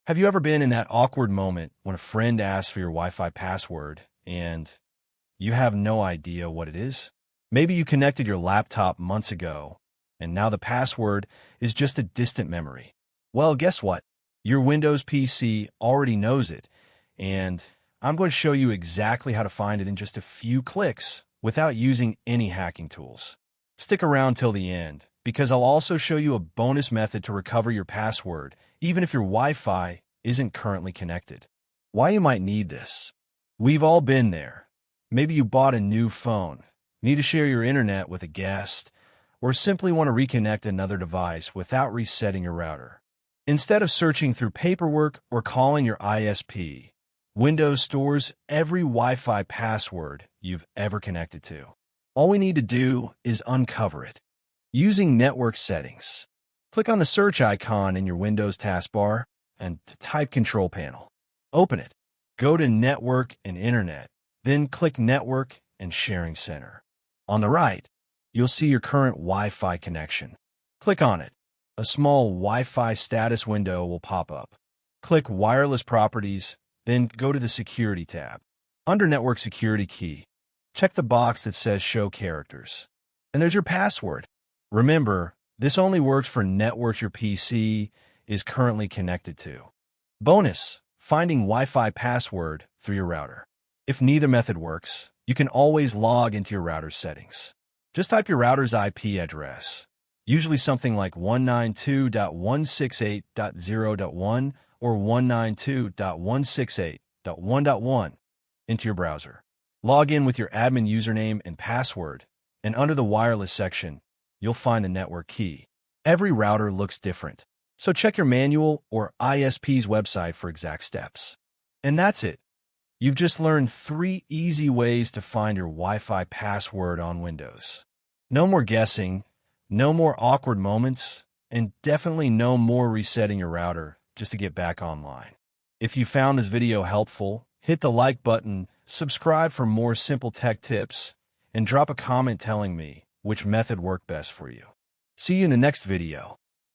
Have you ever been in that awkward moment when a friend asks for your Wi-Fi password and you have no idea what it is? Maybe you connected your laptop months ago, and now the password is just a distant memory. Well, guess what? Your Windows PC already knows it, and I'm going to show you exactly how to find it in just a few clicks without using any hacking tools. Stick around till the end, because I'll also show you a bonus method to recover your password, even if your Wi-Fi isn't currently connected. Why you might need this? We've all been there. Maybe you bought a new phone, need to share your internet with a guest, or simply want to reconnect another device without resetting your router. Instead of searching through paperwork or calling your ISP, Windows stores every Wi-Fi password you've ever connected to. All we need to do is uncover it. Using network settings, click on the search icon in your Windows taskbar and type Control Panel. Open it. Go to Network and Internet, then click Network and Sharing Center. On the right, you'll see your current Wi-Fi connection. Click on it. A small Wi-Fi status window will pop up. Click Wireless Properties, then go to the Security tab. Under Network Security Key, check the box that says Show Characters. And there's your password. Remember, this only works for networks your PC is currently connected to. Bonus: finding Wi-Fi password through your router. If neither method works, you can always log into your router's settings. Just type your router's IP address, usually something like 192.168.0.1 or 192.168.1.1, into your browser. Log in with your admin username and password, and under the wireless section, you'll find the network key. Every router looks different, so check your manual or ISP's website for exact steps. And that's it. You've just learned 3 easy ways to find your Wi-Fi password on Windows. No more guessing, no more awkward moments, and definitely no more resetting your router just to get back online. If you found this video helpful, hit the like button, subscribe for more simple tech tips, and drop a comment telling me which method worked best for you. See you in the next video.